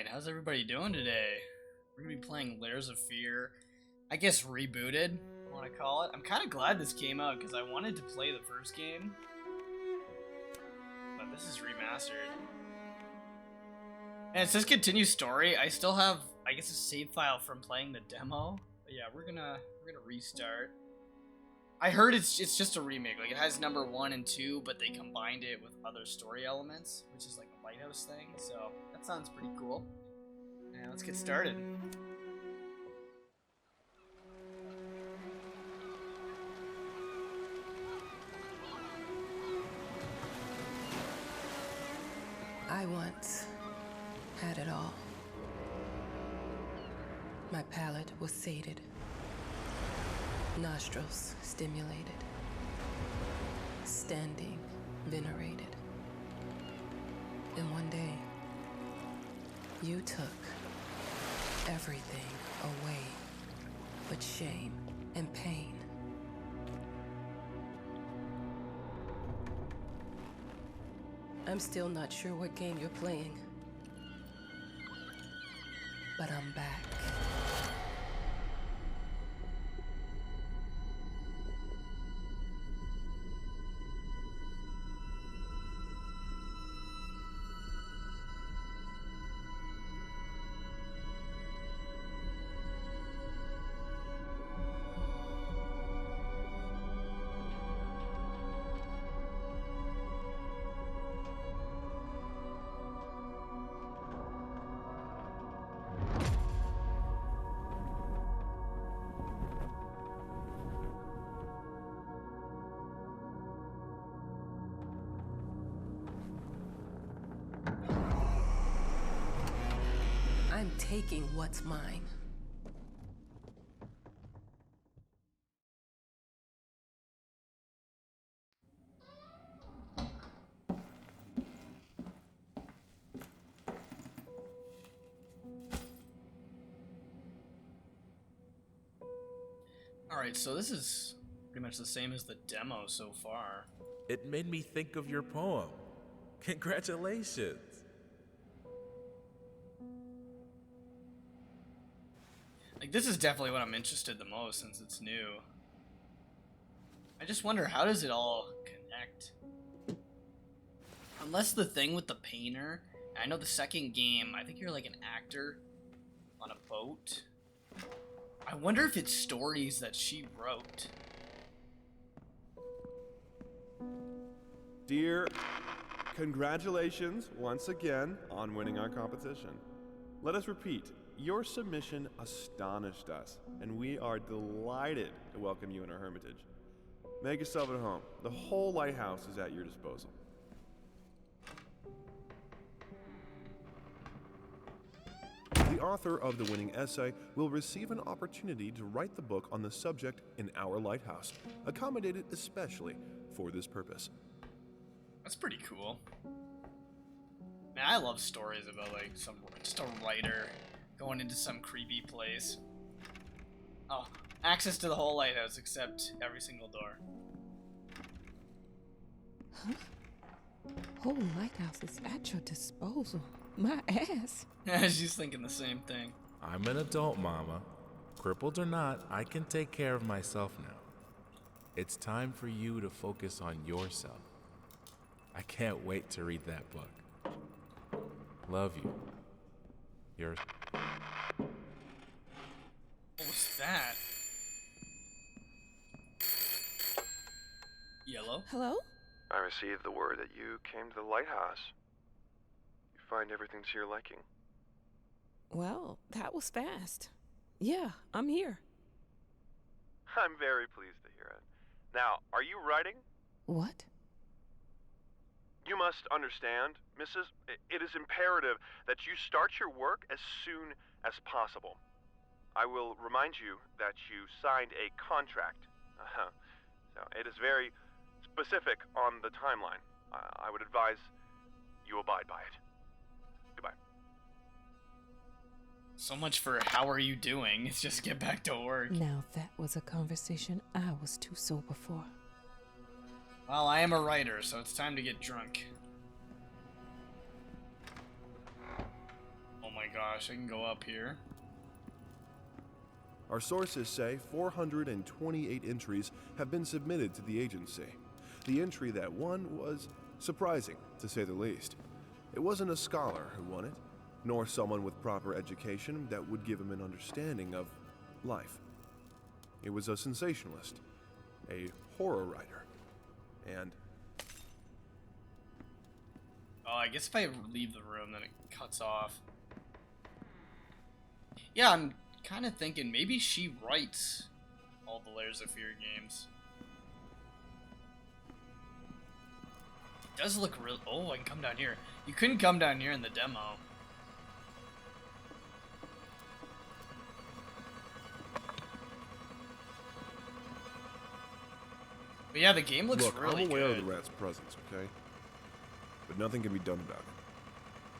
Alright, how's everybody doing today? We're gonna be playing Layers of Fear. I guess rebooted, I want to call it. I'm kind of glad this came out because I wanted to play the first game. But this is remastered. And it says continue story. I still have, I guess, a save file from playing the demo. But yeah, we're gonna restart. I heard it's just a remake. Like, it has number 1 and 2, but they combined it with other story elements, which is like a lighthouse thing. So that sounds pretty cool. And let's get started. I once had it all. My palate was sated, nostrils stimulated, standing venerated. And one day, you took everything away but shame and pain. I'm still not sure what game you're playing, but I'm back. I'm taking what's mine. Alright, so this is pretty much the same as the demo so far. It made me think of your poem. Congratulations. Like, this is definitely what I'm interested the most since it's new. I just wonder, how does it all connect? Unless the thing with the painter, I know the second game, I think you're like an actor on a boat. I wonder if it's stories that she wrote. Dear, congratulations once again on winning our competition. Let us repeat, your submission astonished us, and we are delighted to welcome you in our hermitage. Make yourself at home. The whole lighthouse is at your disposal. The author of the winning essay will receive an opportunity to write the book on the subject in our lighthouse, accommodated especially for this purpose. That's pretty cool. Man, I love stories about, like, just a writer going into some creepy place. Oh, access to the whole lighthouse except every single door. Huh? Whole lighthouse is at your disposal. My ass. She's thinking the same thing. I'm an adult, Mama. Crippled or not, I can take care of myself now. It's time for you to focus on yourself. I can't wait to read that book. Love you. Yours. What was that? Yellow? Hello? I received the word that you came to the lighthouse. You find everything to your liking. Well, that was fast. Yeah, I'm here. I'm very pleased to hear it. Now, are you writing? What? You must understand, Mrs. It is imperative that you start your work as soon as possible. I will remind you that you signed a contract. So it is very specific on the timeline. I would advise you abide by it. Goodbye. So much for how are you doing? Let's just get back to work. Now that was a conversation I was too sober for. Well, I am a writer, so it's time to get drunk. Oh my god. gosh, I can go up here. Our sources say 428 entries have been submitted to the agency. The entry that won was surprising, to say the least. It wasn't a scholar who won it, nor someone with proper education that would give him an understanding of life. It was a sensationalist, a horror writer, and... Oh, I guess if I leave the room, then it cuts off. Yeah, I'm kind of thinking maybe she writes all the Layers of Fear games. It does look real. Oh, I can come down here. You couldn't come down here in the demo. But yeah, the game looks Look, really I'm aware good. of the rat's presence, okay? But nothing can be done about it.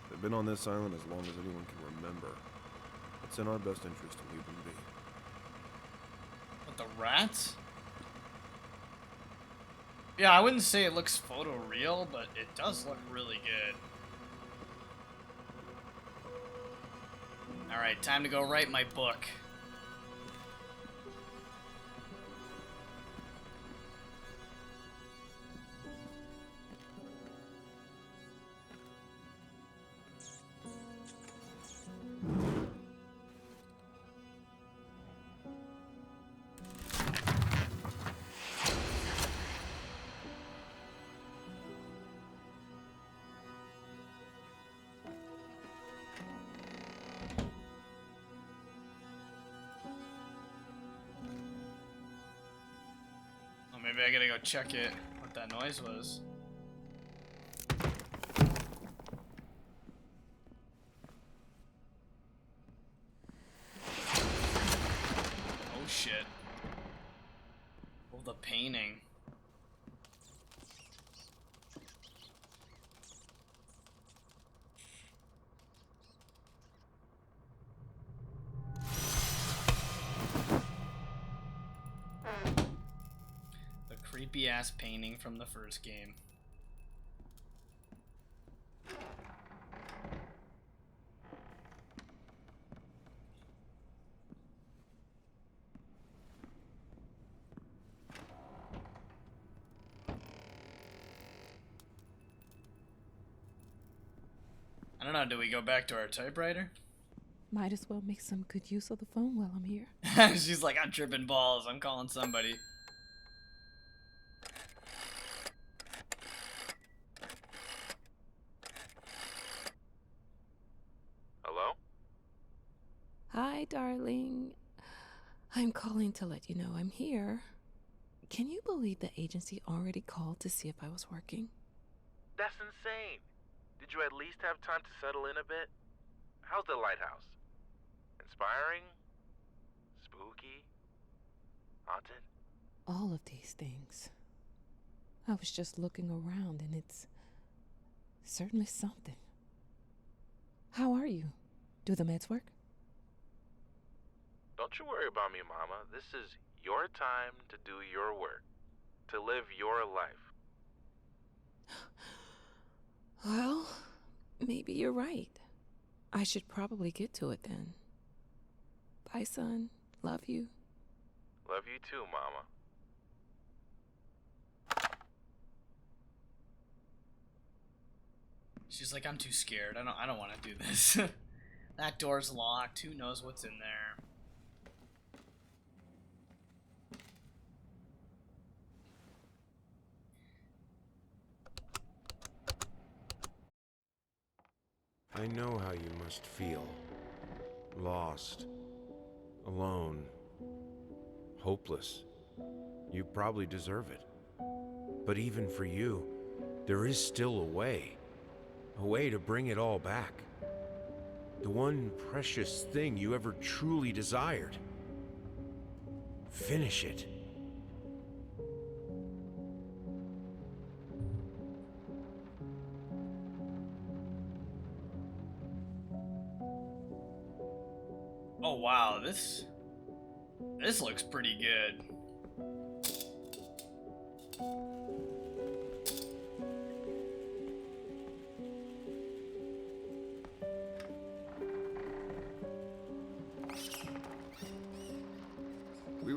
They've been on this island as long as anyone can remember. It's in our best interest to leave them be. But the rats? Yeah, I wouldn't say it looks photoreal, but it does look really good. Alright, time to go write my book. Maybe I gotta go check it, what that noise was. Oh shit. Oh, the painting. Creepy ass painting from the first game. I don't know, do we go back to our typewriter? Might as well make some good use of the phone while I'm here. She's like, I'm tripping balls, I'm calling somebody. Hello? Hi, darling. I'm calling to let you know I'm here. Can you believe the agency already called to see if I was working? That's insane. Did you at least have time to settle in a bit? How's the lighthouse? Inspiring? Spooky? Haunted? All of these things. I was just looking around and it's certainly something. How are you? Do the meds work? Don't you worry about me, Mama. This is your time to do your work. To live your life. Well, maybe you're right. I should probably get to it then. Bye, son. Love you. Love you too, Mama. She's like, I'm too scared. I don't want to do this. That door's locked. Who knows what's in there? I know how you must feel. Lost. Alone. Hopeless. You probably deserve it. But even for you, there is still a way. A way to bring it all back. The one precious thing you ever truly desired. Finish it. Oh wow, this looks pretty good.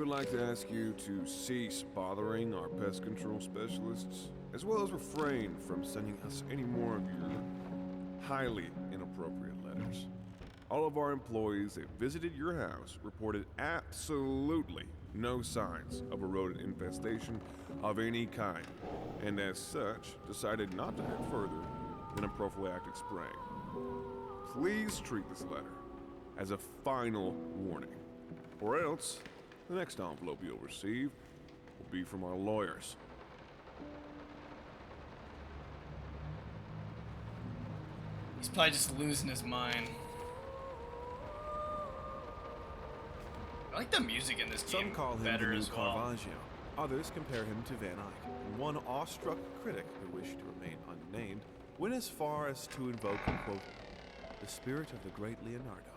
would like to ask you to cease bothering our pest control specialists, as well as refrain from sending us any more of your highly inappropriate letters. All of our employees that visited your house reported absolutely no signs of a rodent infestation of any kind, and as such, decided not to head further than a prophylactic spraying. Please treat this letter as a final warning, or else the next envelope you'll receive will be from our lawyers. He's probably just losing his mind. I like the music in this game Some call him better the new as well. Caravaggio. Others compare him to Van Eyck. And one awestruck critic who wished to remain unnamed went as far as to invoke, quote, the spirit of the great Leonardo.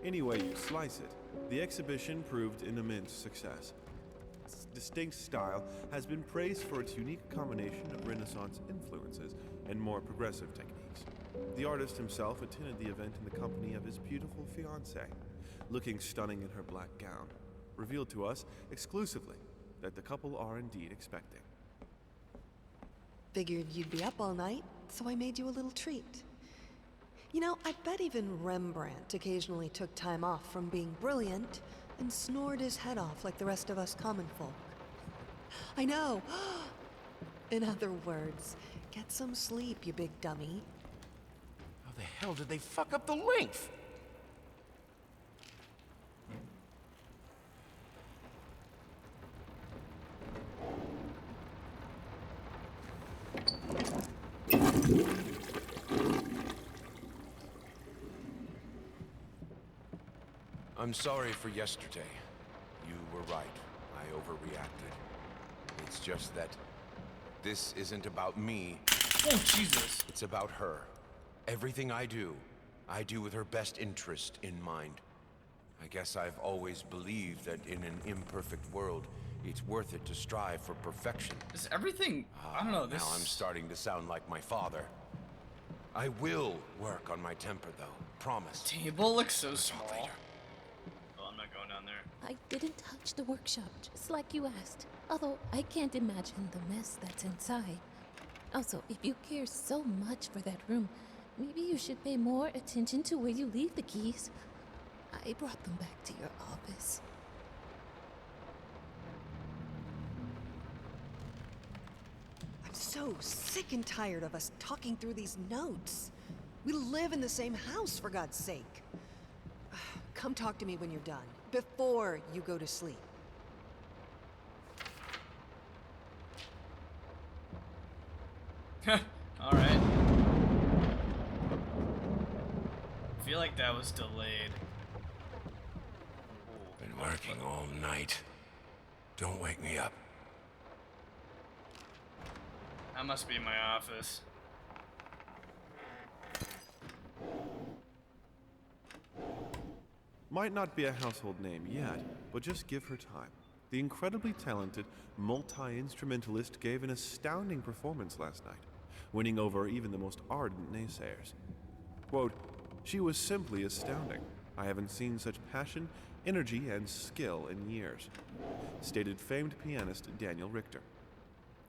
Any way you slice it, the exhibition proved an immense success. Its distinct style has been praised for its unique combination of Renaissance influences and more progressive techniques. The artist himself attended the event in the company of his beautiful fiancée, looking stunning in her black gown, revealed to us exclusively that the couple are indeed expecting. Figured you'd be up all night, so I made you a little treat. You know, I bet even Rembrandt occasionally took time off from being brilliant and snored his head off like the rest of us common folk. I know! In other words, get some sleep, you big dummy. How the hell did they fuck up the length? I'm sorry for yesterday. You were right. I overreacted. It's just that this isn't about me. Oh, Jesus. It's about her. Everything I do with her best interest in mind. I guess I've always believed that in an imperfect world, it's worth it to strive for perfection. Is everything... I don't know, this... Now I'm starting to sound like my father. I will work on my temper, though. Promise. Table looks so small. later. Oh, I'm not going down there. I didn't touch the workshop, just like you asked. Although I can't imagine the mess that's inside. Also, if you care so much for that room, maybe you should pay more attention to where you leave the keys. I brought them back to your office. I'm so sick and tired of us talking through these notes. We live in the same house, for God's sake. Come talk to me when you're done, before you go to sleep. Alright. I feel like that was delayed. Been working all night. Don't wake me up. That must be my office. Might not be a household name yet, but just give her time. The incredibly talented multi-instrumentalist gave an astounding performance last night, winning over even the most ardent naysayers. Quote, she was simply astounding. I haven't seen such passion, energy, and skill in years, stated famed pianist Daniel Richter.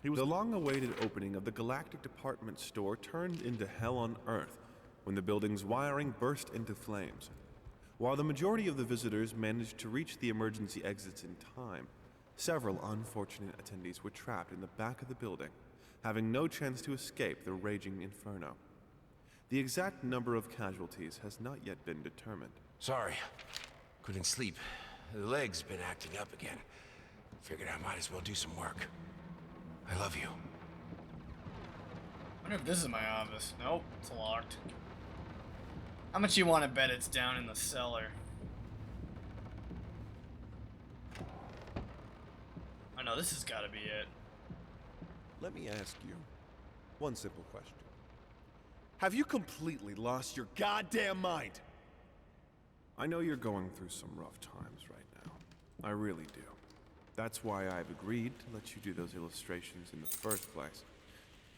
He was the long-awaited opening of the Galactic Department Store turned into hell on Earth when the building's wiring burst into flames. While the majority of the visitors managed to reach the emergency exits in time, several unfortunate attendees were trapped in the back of the building, having no chance to escape the raging inferno. The exact number of casualties has not yet been determined. Sorry. Couldn't sleep. The leg's been acting up again. Figured I might as well do some work. I love you. I wonder if this is my office. Nope, it's locked. How much you want to bet it's down in the cellar? Oh no, this has got to be it. Let me ask you one simple question. Have you completely lost your goddamn mind? I know you're going through some rough times right now. I really do. That's why I've agreed to let you do those illustrations in the first place.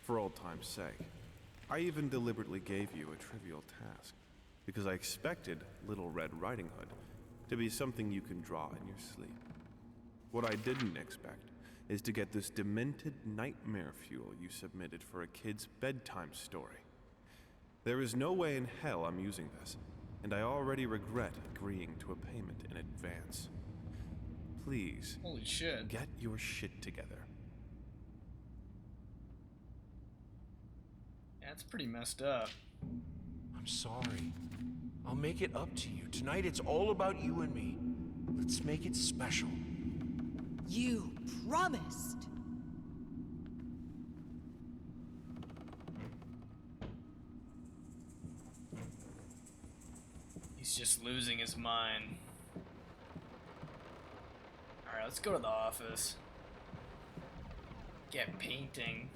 For old time's sake. I even deliberately gave you a trivial task, because I expected Little Red Riding Hood to be something you can draw in your sleep. What I didn't expect is to get this demented nightmare fuel you submitted for a kid's bedtime story. There is no way in hell I'm using this, and I already regret agreeing to a payment in advance. Please, Holy shit. get your shit together. Yeah, it's pretty messed up. I'm sorry. I'll make it up to you. Tonight it's all about you and me. Let's make it special. You promised! He's just losing his mind. Alright, let's go to the office. Get painting.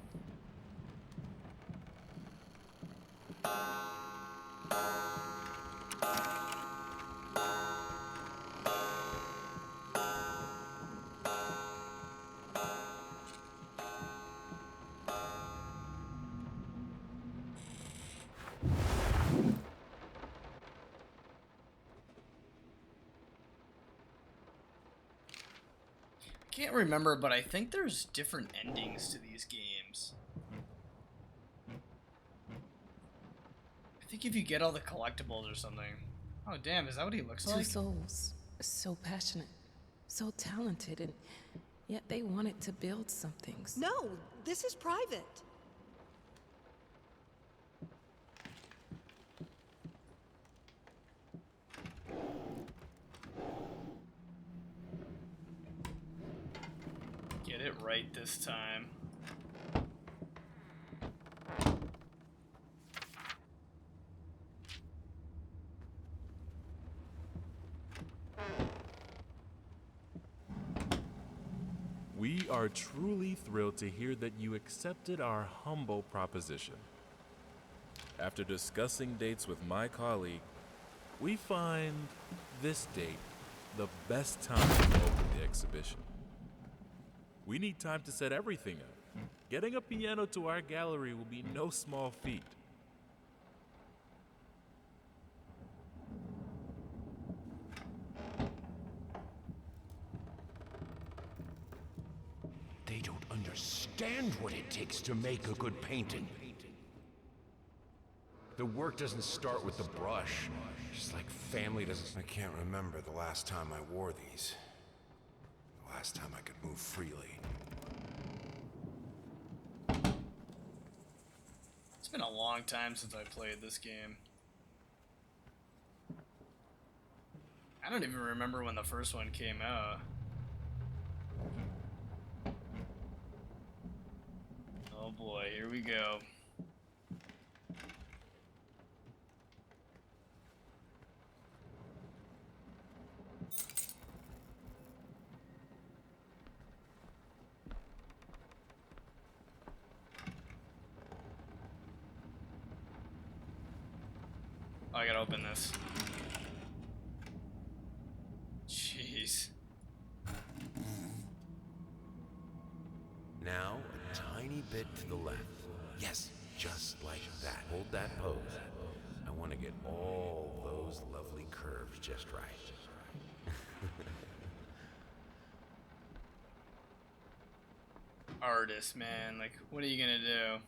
Can't remember, but I think there's different endings to these games. I think if you get all the collectibles or something. Oh damn, is that what he looks Two like? souls, so passionate, so talented, and yet they wanted to build something. No, this is private. Get it right this time. We are truly thrilled to hear that you accepted our humble proposition. After discussing dates with my colleague, we find this date the best time to open the exhibition. We need time to set everything up. Getting a piano to our gallery will be no small feat. They don't understand what it takes to make a good painting. The work doesn't start with the brush, just like family doesn't. I can't remember the last time I wore these. The last time I could move freely. It's been a long time since I played this game. I don't even remember when the first one came out. Oh boy, here we go. Oh, I gotta open this. Jeez. Now, a tiny bit to the left. Yes, just like that. Hold that pose. I want to get all those lovely curves just right. Artist, man. Like, what are you gonna do?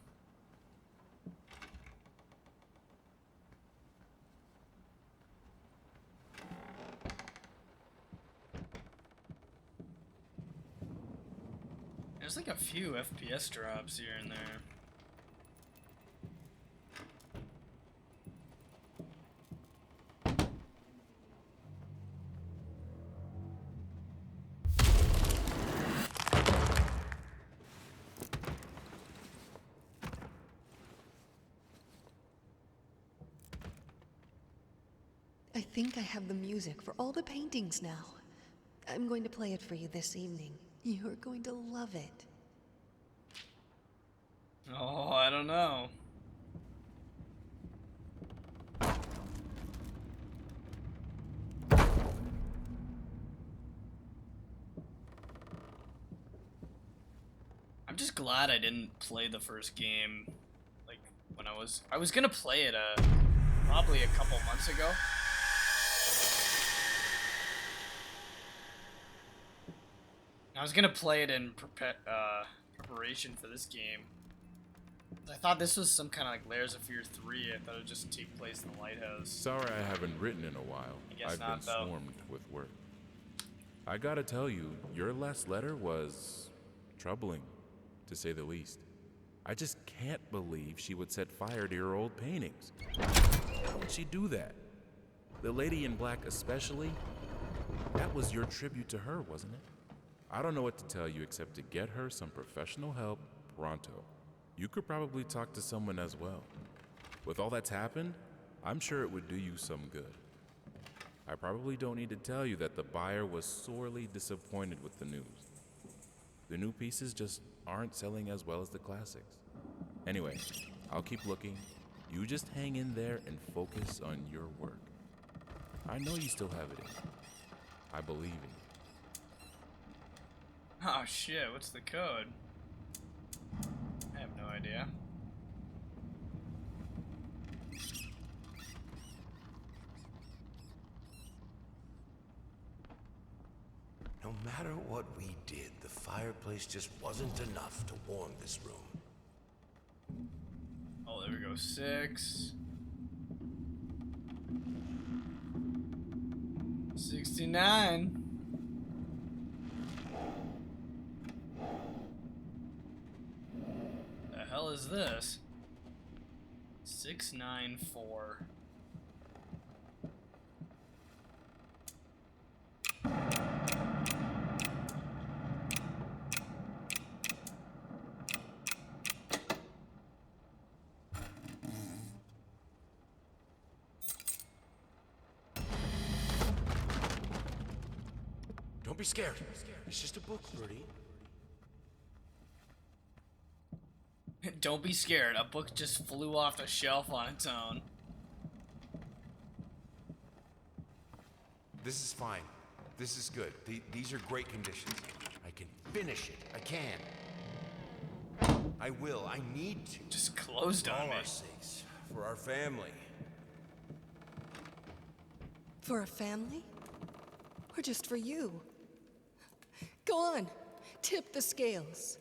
There's like a few FPS drops here and there. I think I have the music for all the paintings now. I'm going to play it for you this evening. You're going to love it. Oh, I don't know. I'm just glad I didn't play the first game, like, when I was gonna play it, probably a couple months ago. I was gonna play it in preparation for this game. I thought this was some kind of like Layers of Fear 3. I thought it would just take place in the lighthouse. Sorry I haven't written in a while. I guess I've not, been though. swarmed with work. I gotta tell you, your last letter was troubling, to say the least. I just can't believe she would set fire to your old paintings. How would she do that? The lady in black especially? That was your tribute to her, wasn't it? I don't know what to tell you except to get her some professional help pronto. You could probably talk to someone as well. With all that's happened, I'm sure it would do you some good. I probably don't need to tell you that the buyer was sorely disappointed with the news. The new pieces just aren't selling as well as the classics. Anyway, I'll keep looking. You just hang in there and focus on your work. I know you still have it in you. I believe in you. Oh shit, what's the code? I have no idea. No matter what we did, the fireplace just wasn't enough to warm this room. Oh, there we go. 6. 69. The hell is this? 694. Don't be scared. It's just a book, Birdie. Don't be scared. A book just flew off the shelf on its own. This is fine. This is good. These are great conditions. I can finish it. I can. I will. I need to. Just closed For on all me. our sakes. For our family. For a family? Or just for you? Go on, tip the scales.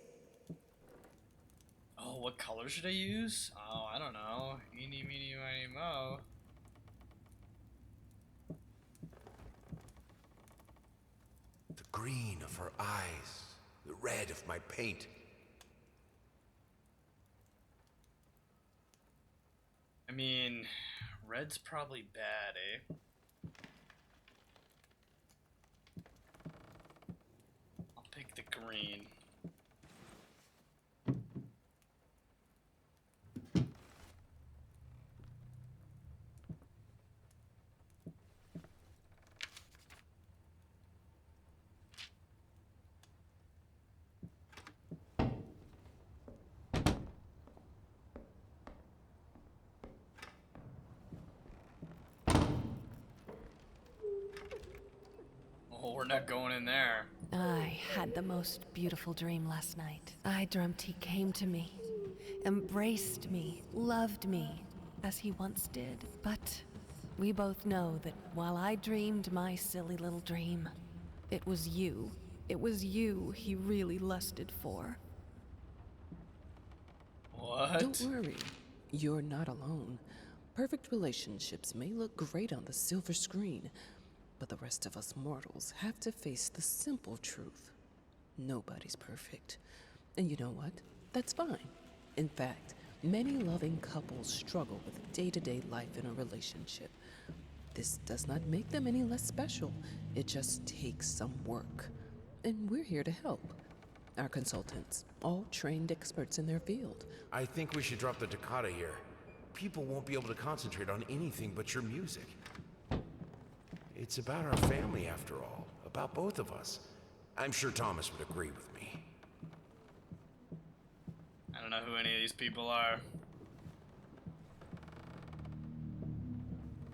Oh, what color should I use? Oh, I don't know. Eeny, meeny, miny, mo. The green of her eyes. The red of my paint. I mean, red's probably bad, eh? I'll pick the green. Oh, we're not going in there. I had the most beautiful dream last night. I dreamt he came to me, embraced me, loved me, as he once did. But we both know that while I dreamed my silly little dream, it was you. It was you he really lusted for. What? Don't worry. You're not alone. Perfect relationships may look great on the silver screen, but the rest of us mortals have to face the simple truth. Nobody's perfect. And you know what? That's fine. In fact, many loving couples struggle with day-to-day life in a relationship. This does not make them any less special. It just takes some work. And we're here to help. Our consultants, all trained experts in their field. I think we should drop the toccata here. People won't be able to concentrate on anything but your music. It's about our family, after all. About both of us. I'm sure Thomas would agree with me. I don't know who any of these people are.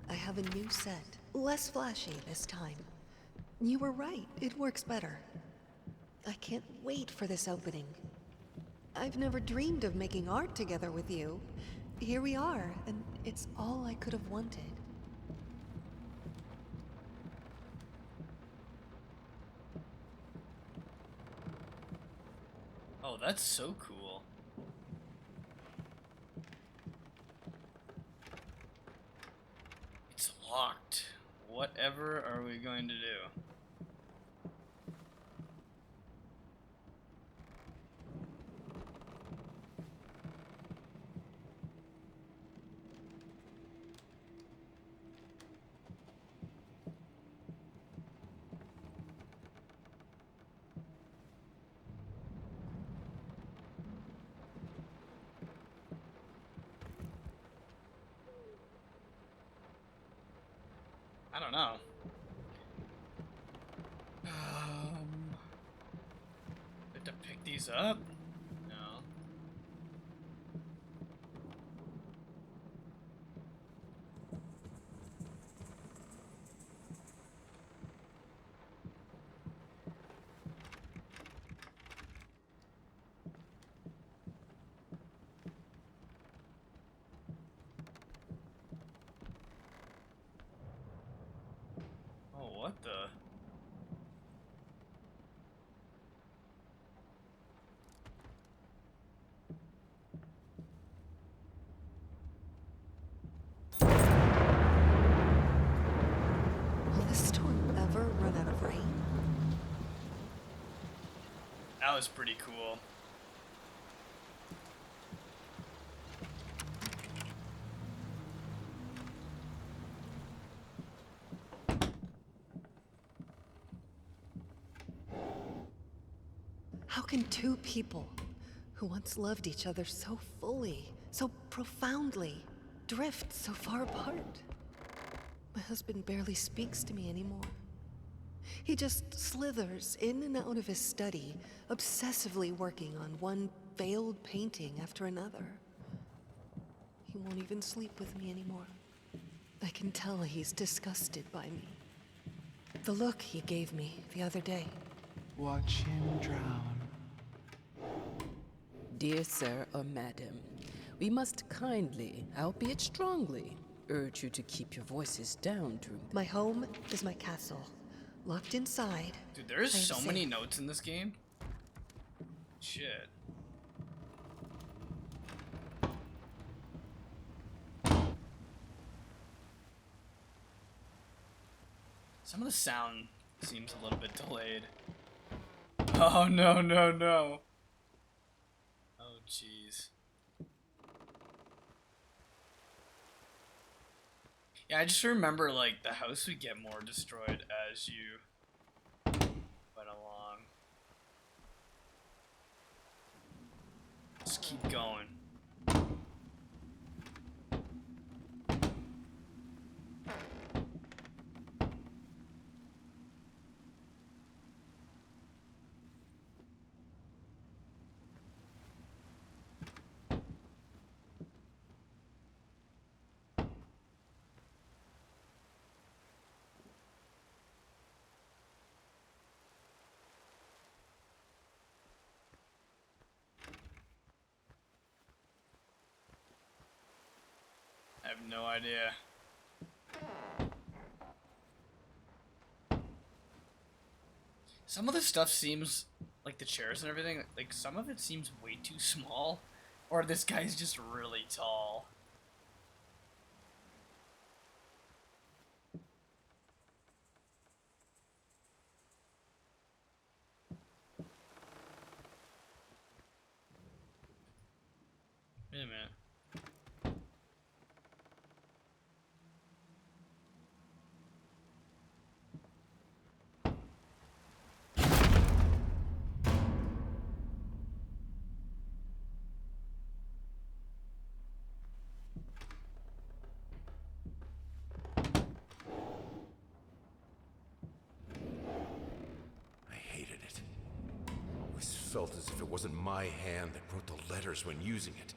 I have a new set. Less flashy this time. You were right, it works better. I can't wait for this opening. I've never dreamed of making art together with you. Here we are, and it's all I could have wanted. Oh, that's so cool. It's locked. Whatever are we going to do? I don't know. Have to pick these up? No. Oh, what the? Will this storm ever run out of rain? That was pretty cool. How can two people who once loved each other so fully, so profoundly, drift so far apart? My husband barely speaks to me anymore. He just slithers in and out of his study, obsessively working on one failed painting after another. He won't even sleep with me anymore. I can tell he's disgusted by me. The look he gave me the other day. Watch him drown. Dear sir or madam, we must kindly, albeit strongly, urge you to keep your voices down during the... My home is my castle. Locked inside. Dude, there's I am so safe. many notes in this game. Shit. Some of the sound seems a little bit delayed. Oh, no, no, no. Oh, jeez. Yeah, I just remember, like, the house would get more destroyed as you went along. Just keep going. I have no idea. Some of the stuff seems, like the chairs and everything, like some of it seems way too small. Or this guy's just really tall. Wait a minute. I hated it. Always felt as if it wasn't my hand that wrote the letters when using it.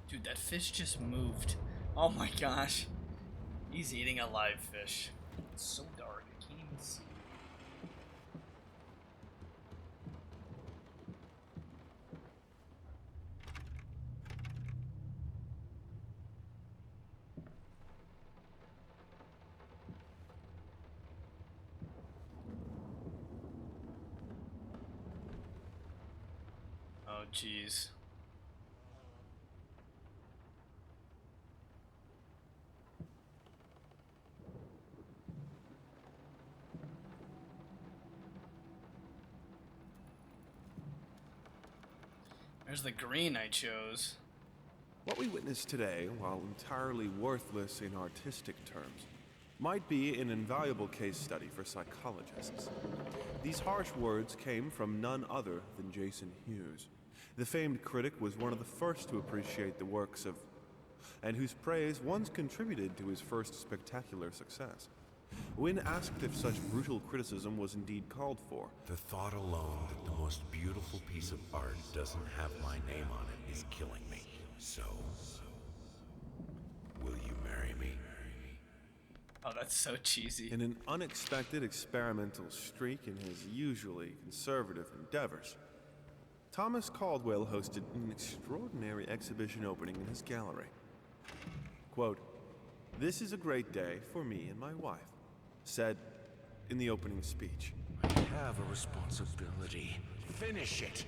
Dude, that fish just moved. Oh my gosh. He's eating a live fish. It's so dark, I can't even see. jeez. There's the green I chose. What we witnessed today, while entirely worthless in artistic terms, might be an invaluable case study for psychologists. These harsh words came from none other than Jason Hughes. The famed critic was one of the first to appreciate the works of, and whose praise once contributed to his first spectacular success. When asked if such brutal criticism was indeed called for, The thought alone that the most beautiful piece of art doesn't have my name on it is killing me. So, will you marry me? Oh, that's so cheesy. in an unexpected experimental streak in his usually conservative endeavors, Thomas Caldwell hosted an extraordinary exhibition opening in his gallery. Quote, "This is a great day for me and my wife," said in the opening speech. I have a responsibility. Finish it!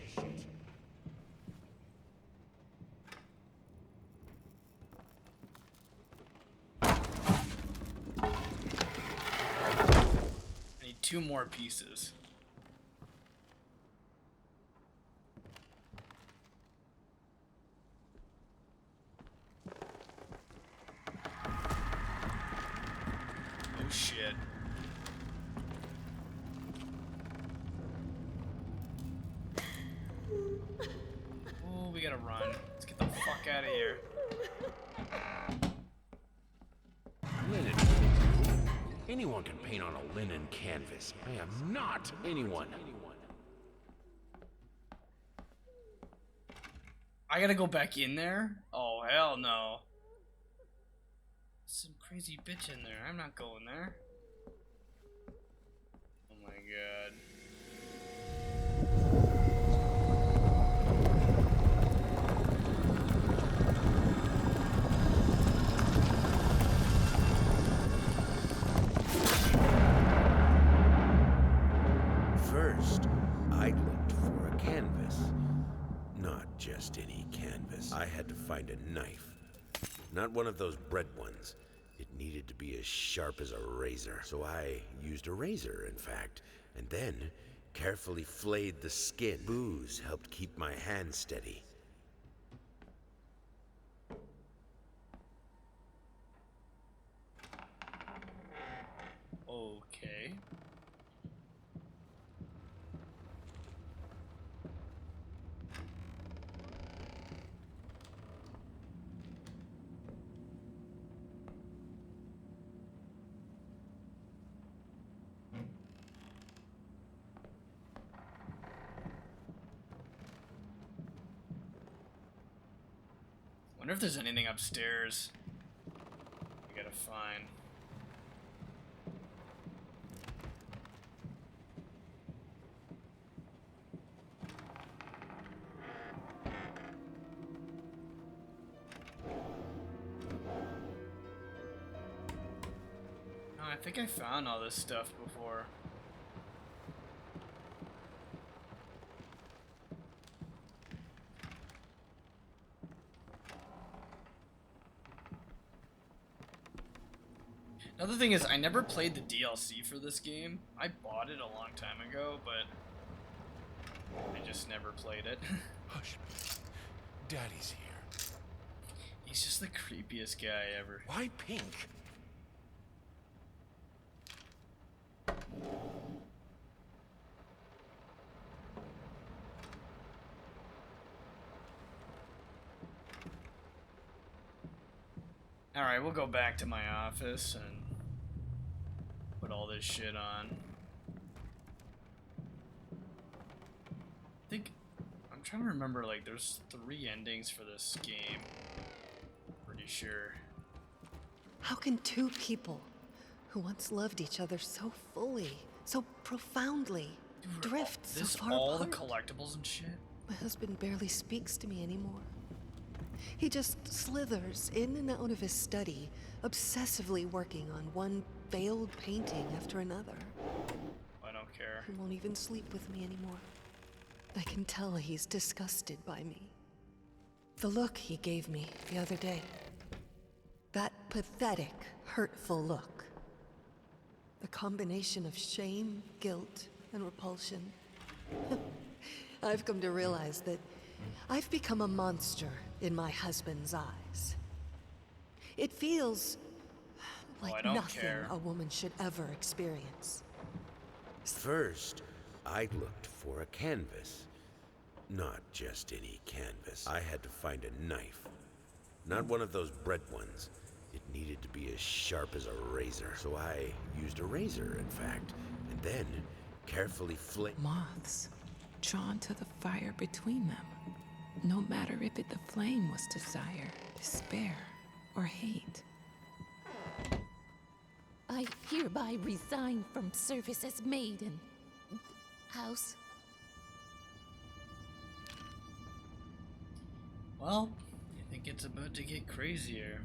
I need 2 more pieces. Oh shit. Oh, we gotta run. Let's get the fuck out of here. Linen. Anyone can paint on a linen canvas. I am not anyone. I gotta go back in there? Oh, hell no. Some crazy bitch in there. I'm not going there. Oh my god. First, I looked for a canvas. Not just any canvas. I had to find a knife. Not one of those bread ones. It needed to be as sharp as a razor. So I used a razor, in fact, and then carefully flayed the skin. Booze helped keep my hand steady. Okay. Wonder if there's anything upstairs we gotta find. No, I think I found all this stuff before. Another thing is, I never played the DLC for this game. I bought it a long time ago, but I just never played it. Hush. Daddy's here. He's just the creepiest guy ever. Why pink? Alright, we'll go back to my office and put all this shit on. I think, I'm trying to remember, like, there's 3 endings for this game. Pretty sure. How can 2 people who once loved each other so fully, so profoundly, drift so This far all apart? the collectibles and shit? My husband barely speaks to me anymore. He just slithers in and out of his study, obsessively working on one failed painting after another. I don't care. He won't even sleep with me anymore. I can tell he's disgusted by me. The look he gave me the other day. That pathetic, hurtful look. The combination of shame, guilt, and repulsion. I've come to realize that I've become a monster in my husband's eyes. It feels like I don't nothing care. a woman should ever experience. First, I looked for a canvas. Not just any canvas. I had to find a knife. Not one of those bread ones. It needed to be as sharp as a razor. So I used a razor, in fact, and then carefully Moths, drawn to the fire between them. No matter if the flame was desire, despair, or hate. I hereby resign from service as maid in house. Well, I think it's about to get crazier.